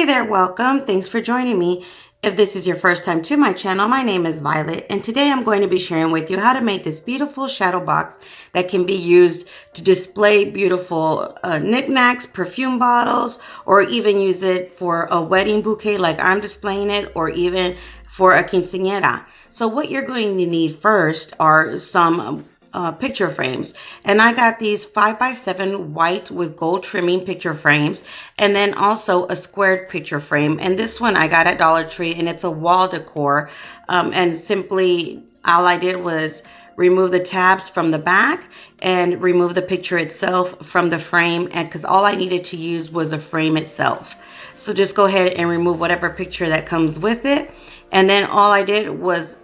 there, welcome. Thanks for joining me. If this is your first time to my channel, my name is Violet, and today I'm going to be sharing with you how to make this beautiful shadow box that can be used to display beautiful knickknacks, perfume bottles, or even use it for a wedding bouquet like I'm displaying it, or even for a quinceanera. So what you're going to need first are some picture frames, and I got these 5x7 white with gold trimming picture frames, and then also a squared picture frame, and this one I got at Dollar Tree, and it's a wall decor. And simply all I did was remove the tabs from the back and remove the picture itself from the frame, and because all I needed to use was a frame itself. So just go ahead and remove whatever picture that comes with it, and then all I did was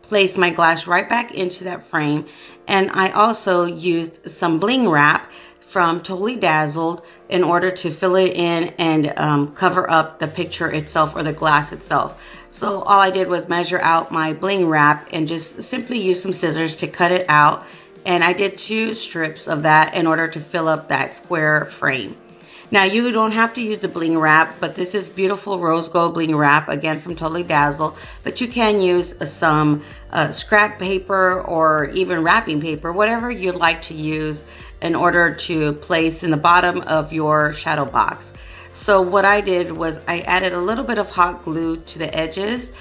place my glass right back into that frame. And I also used some bling wrap from Totally Dazzled in order to fill it in and cover up the picture itself or the glass itself. So all I did was measure out my bling wrap and just simply use some scissors to cut it out. And I did 2 strips of that in order to fill up that square frame. Now, you don't have to use the bling wrap, but this is beautiful rose gold bling wrap, again from Totally Dazzled. But you can use some scrap paper or even wrapping paper, whatever you'd like to use in order to place in the bottom of your shadow box. So what I did was I added a little bit of hot glue to the edges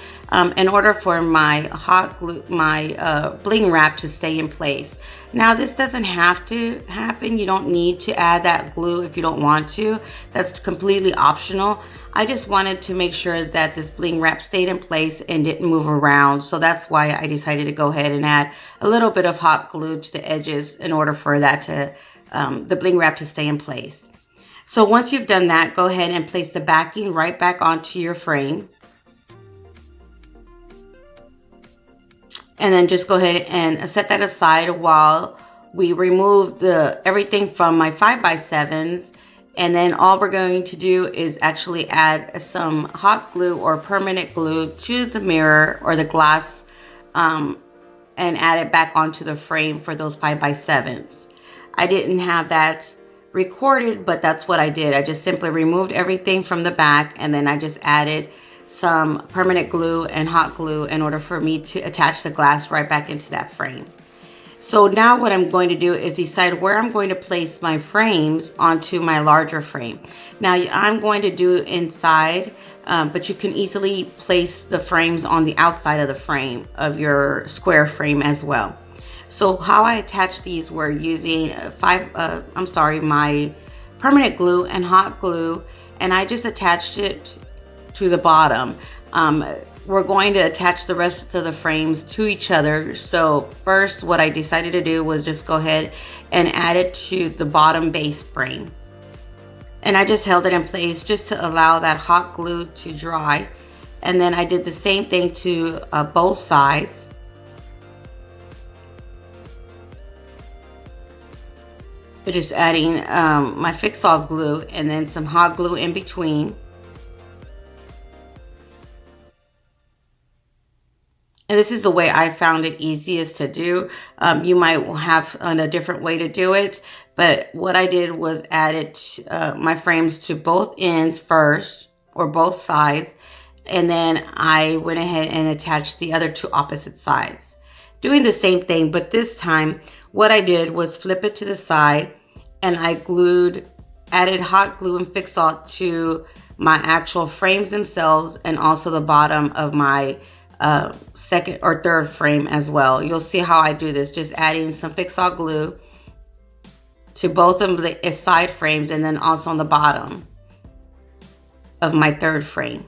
in order for my hot glue, my bling wrap to stay in place. Now, this doesn't have to happen. You don't need to add that glue if you don't want to. That's completely optional. I just wanted to make sure that this bling wrap stayed in place and didn't move around. So that's why I decided to go ahead and add a little bit of hot glue to the edges in order for that to, the bling wrap to stay in place. So once you've done that, go ahead and place the backing right back onto your frame. And then just go ahead and set that aside while we remove everything from my 5x7s. And then all we're going to do is actually add some hot glue or permanent glue to the mirror or the glass and add it back onto the frame for those 5x7s. I didn't have that recorded, but that's what I did. I just simply removed everything from the back, and then I just added some permanent glue and hot glue in order for me to attach the glass right back into that frame. So now what I'm going to do is decide where I'm going to place my frames onto my larger frame. Now I'm going to do inside, but you can easily place the frames on the outside of the frame of your square frame as well. So how I attach these, we're using my permanent glue and hot glue, and I just attached it to the bottom. We're going to attach the rest of the frames to each other. So first, what I decided to do was just go ahead and add it to the bottom base frame. And I just held it in place just to allow that hot glue to dry. And then I did the same thing to both sides. But just adding my fix-all glue and then some hot glue in between. And this is the way I found it easiest to do. You might have a different way to do it, but what I did was added my frames to both ends first, or both sides, and then I went ahead and attached the other 2 opposite sides. Doing the same thing, but this time what I did was flip it to the side, and I added hot glue and fix-all to my actual frames themselves, and also the bottom of my second or third frame as well. You'll see how I do this, just adding some fix-all glue to both of the side frames, and then also on the bottom of my third frame.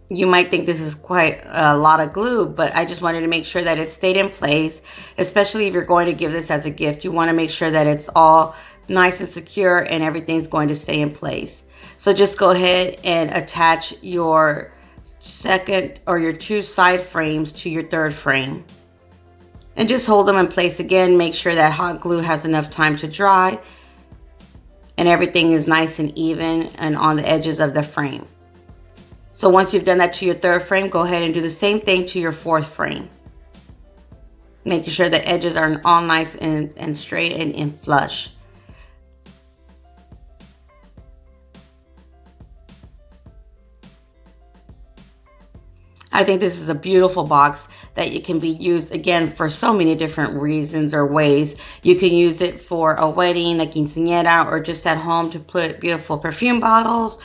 You might think this is quite a lot of glue, but I just wanted to make sure that it stayed in place, especially if you're going to give this as a gift. You want to make sure that it's all nice and secure and everything's going to stay in place. So just go ahead and attach your second or your 2 side frames to your third frame. And just hold them in place again. Make sure that hot glue has enough time to dry and everything is nice and even and on the edges of the frame. So once you've done that to your third frame, go ahead and do the same thing to your fourth frame. Making sure the edges are all nice and straight and flush. I think this is a beautiful box that it can be used again for so many different reasons or ways. You can use it for a wedding, a quinceanera, or just at home to put beautiful perfume bottles.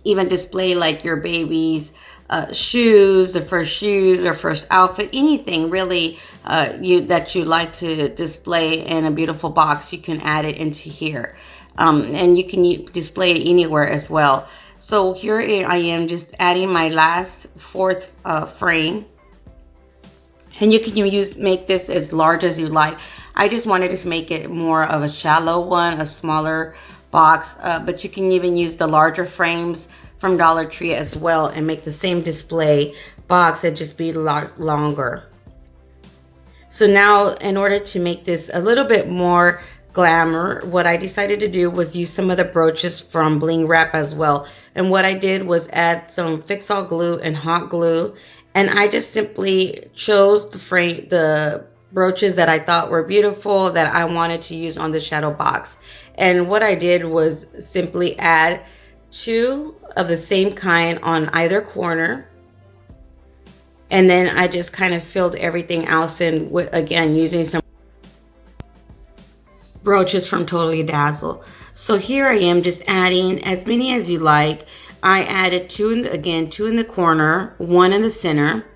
Even display like your baby's shoes, the first shoes or first outfit, anything really that you like to display in a beautiful box. You can add it into here, and you can display it anywhere as well. So here I am just adding my last fourth frame, and you can make this as large as you like. I just wanted to make it more of a shallow one, a smaller box, but you can even use the larger frames from Dollar Tree as well and make the same display box and just be a lot longer. So now, in order to make this a little bit more glamour, what I decided to do was use some of the brooches from Bling Wrap as well. And what I did was add some Fix-All glue and hot glue, and I just simply chose the brooches that I thought were beautiful that I wanted to use on the shadow box. And what I did was simply add 2 of the same kind on either corner, and then I just kind of filled everything else in with, again, using some brooches from Totally Dazzled. So here I am just adding as many as you like. I added 2 in the corner, 1 in the center.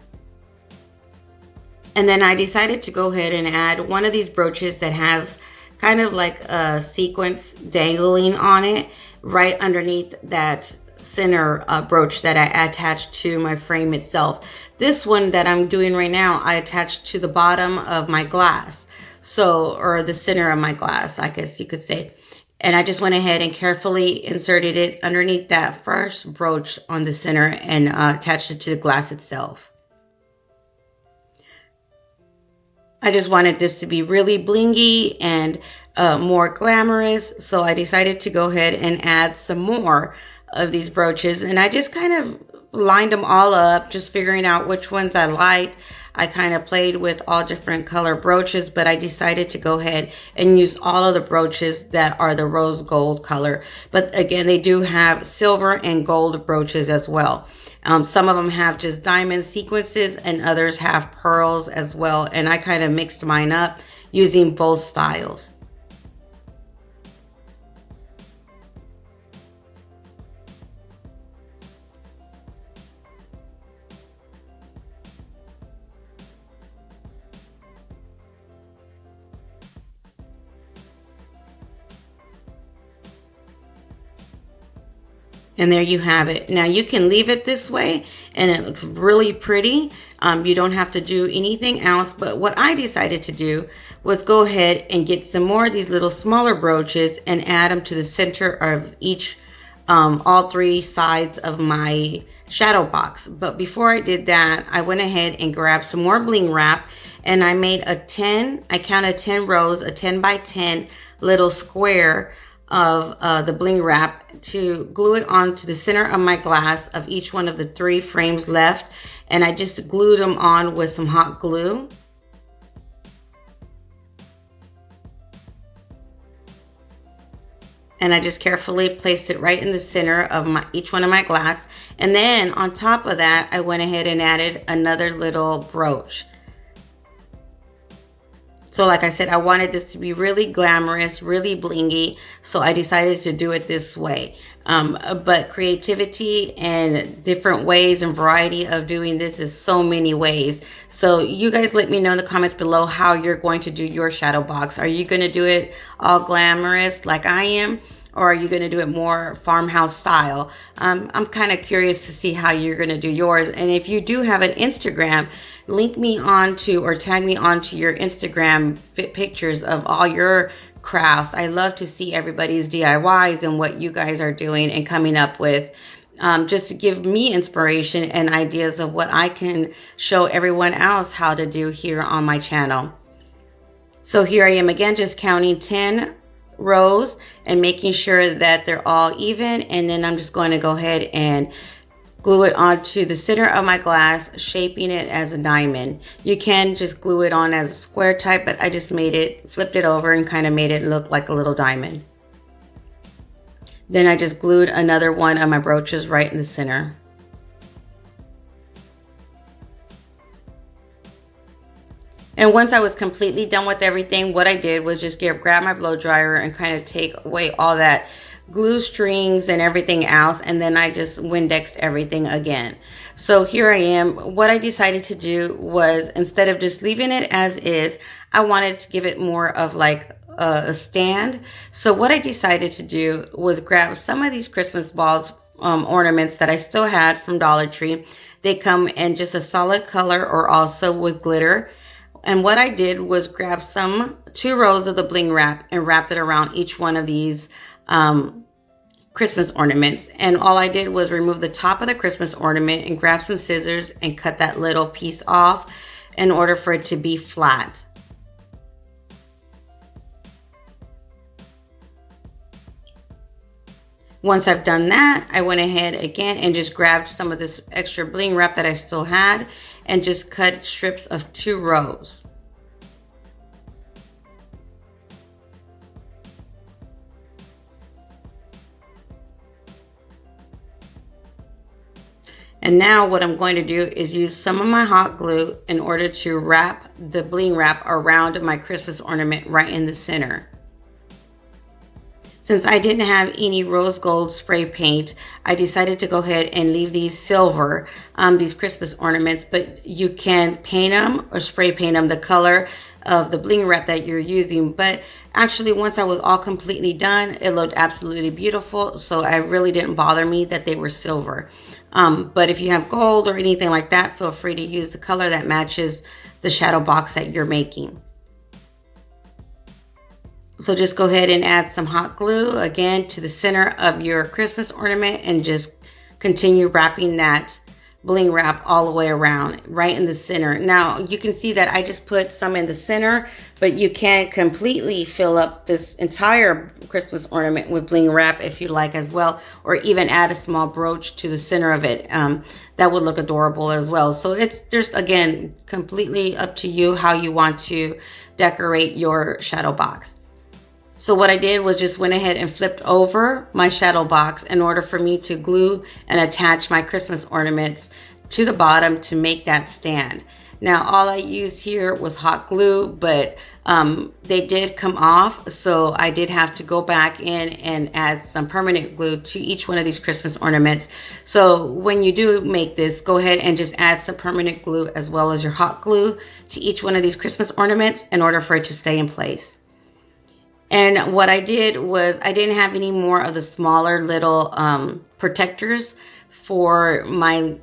And then I decided to go ahead and add one of these brooches that has kind of like a sequence dangling on it right underneath that center brooch that I attached to my frame itself. This one that I'm doing right now, I attached to the bottom of my glass. So, or the center of my glass, I guess you could say. And I just went ahead and carefully inserted it underneath that first brooch on the center and attached it to the glass itself. I just wanted this to be really blingy and more glamorous. So I decided to go ahead and add some more of these brooches. And I just kind of lined them all up, just figuring out which ones I liked. I kind of played with all different color brooches, but I decided to go ahead and use all of the brooches that are the rose gold color. But again, they do have silver and gold brooches as well. Some of them have just diamond sequences and others have pearls as well. And I kind of mixed mine up using both styles. And there you have it. Now you can leave it this way and it looks really pretty. You don't have to do anything else. But what I decided to do was go ahead and get some more of these little smaller brooches and add them to the center of each, all 3 sides of my shadow box. But before I did that, I went ahead and grabbed some more Bling Wrap and I made I counted 10 rows, a 10 by 10 little square of the Bling Wrap to glue it onto the center of my glass of each one of the 3 frames left. And I just glued them on with some hot glue. And I just carefully placed it right in the center of each one of my glass. And then on top of that, I went ahead and added another little brooch. So like I said, I wanted this to be really glamorous, really blingy. So I decided to do it this way. But creativity and different ways and variety of doing this is so many ways. So you guys let me know in the comments below how you're going to do your shadow box. Are you going to do it all glamorous like I am? Or are you going to do it more farmhouse style? I'm kind of curious to see how you're going to do yours. And if you do have an Instagram, link me onto or tag me onto your Instagram pictures of all your crafts. I love to see everybody's DIYs and what you guys are doing and coming up with, just to give me inspiration and ideas of what I can show everyone else how to do here on my channel. So here I am again, just counting 10 rows and making sure that they're all even. And then I'm just going to go ahead and glue it onto the center of my glass, shaping it as a diamond. You can just glue it on as a square type, but I just flipped it over and kind of made it look like a little diamond. Then I just glued another one of my brooches right in the center. And once I was completely done with everything, what I did was just grab my blow dryer and kind of take away all that glue strings and everything else, and then I just Windexed everything again. So here I am. What I decided to do was, instead of just leaving it as is, I wanted to give it more of like a stand. So what I decided to do was grab some of these Christmas balls ornaments that I still had from Dollar Tree. They come in just a solid color or also with glitter. And what I did was grab 2 rows of the bling wrap and wrapped it around each one of these Christmas ornaments. And all I did was remove the top of the Christmas ornament and grab some scissors and cut that little piece off in order for it to be flat. Once I've done that, I went ahead again and just grabbed some of this extra bling wrap that I still had and just cut strips of 2 rows. And now what I'm going to do is use some of my hot glue in order to wrap the bling wrap around my Christmas ornament right in the center. Since I didn't have any rose gold spray paint, I decided to go ahead and leave these silver, these Christmas ornaments, but you can paint them or spray paint them the color of the bling wrap that you're using. But actually, once I was all completely done, it looked absolutely beautiful. So it really didn't bother me that they were silver. But if you have gold or anything like that, feel free to use the color that matches the shadow box that you're making. So just go ahead and add some hot glue again to the center of your Christmas ornament and just continue wrapping that bling wrap all the way around right in the center. Now you can see that I just put some in the center, but you can completely fill up this entire Christmas ornament with bling wrap if you like as well, or even add a small brooch to the center of it. That would look adorable as well. So there's again completely up to you how you want to decorate your shadow box. So what I did was just went ahead and flipped over my shadow box in order for me to glue and attach my Christmas ornaments to the bottom to make that stand. Now all I used here was hot glue, but they did come off, so I did have to go back in and add some permanent glue to each one of these Christmas ornaments. So when you do make this, go ahead and just add some permanent glue as well as your hot glue to each one of these Christmas ornaments in order for it to stay in place. And what I did was I didn't have any more of the smaller little protectors for my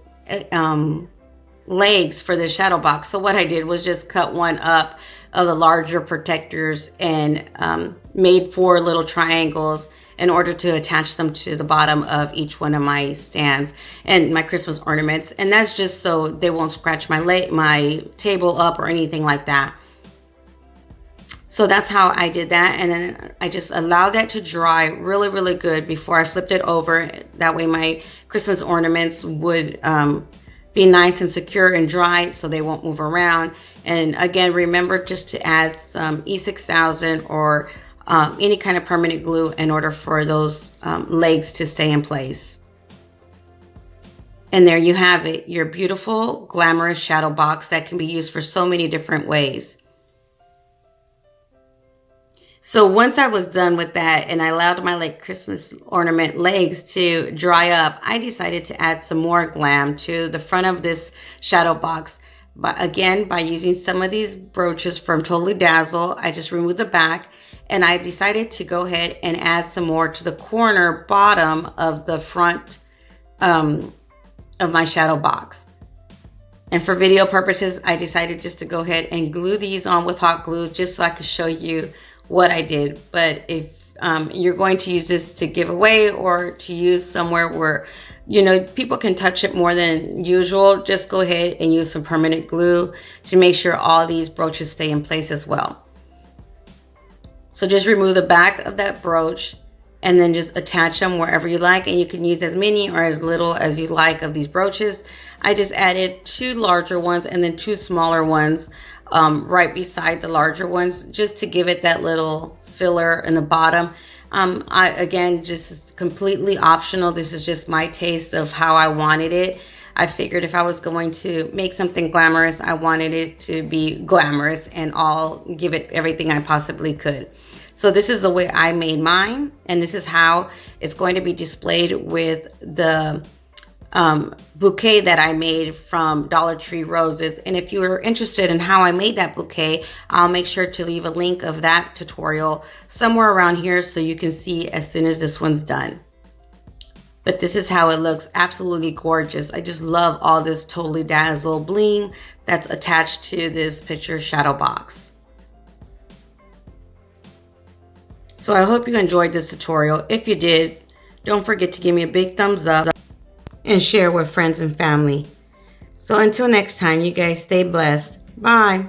legs for the shadow box. So what I did was just cut one up of the larger protectors and made 4 little triangles in order to attach them to the bottom of each one of my stands and my Christmas ornaments. And that's just so they won't scratch my table up or anything like that. So that's how I did that, and then I just allowed that to dry really, really good before I flipped it over. That way my Christmas ornaments would be nice and secure and dry so they won't move around. And again, remember just to add some E6000 or any kind of permanent glue in order for those legs to stay in place. And there you have it, your beautiful, glamorous shadow box that can be used for so many different ways. So once I was done with that and I allowed my Christmas ornament legs to dry up, I decided to add some more glam to the front of this shadow box. But again, by using some of these brooches from Totally Dazzled, I just removed the back and I decided to go ahead and add some more to the corner bottom of the front of my shadow box. And for video purposes, I decided just to go ahead and glue these on with hot glue just so I could show you what I did. But if you're going to use this to give away or to use somewhere where people can touch it more than usual, just go ahead and use some permanent glue to make sure all these brooches stay in place as well. So just remove the back of that brooch and then just attach them wherever you like, and you can use as many or as little as you like of these brooches. I just added 2 larger ones and then 2 smaller ones right beside the larger ones, just to give it that little filler in the bottom. Again, just completely optional. This is just my taste of how I wanted it. I figured if I was going to make something glamorous, I wanted it to be glamorous and I'll give it everything I possibly could. So this is the way I made mine, and this is how it's going to be displayed with the bouquet that I made from Dollar Tree roses. And if you are interested in how I made that bouquet, I'll make sure to leave a link of that tutorial somewhere around here so you can see as soon as this one's done. But this is how it looks. Absolutely gorgeous. I just love all this totally dazzled bling that's attached to this picture shadow box. So I hope you enjoyed this tutorial. If you did, don't forget to give me a big thumbs up and share with friends and family. So until next time, you guys stay blessed. Bye.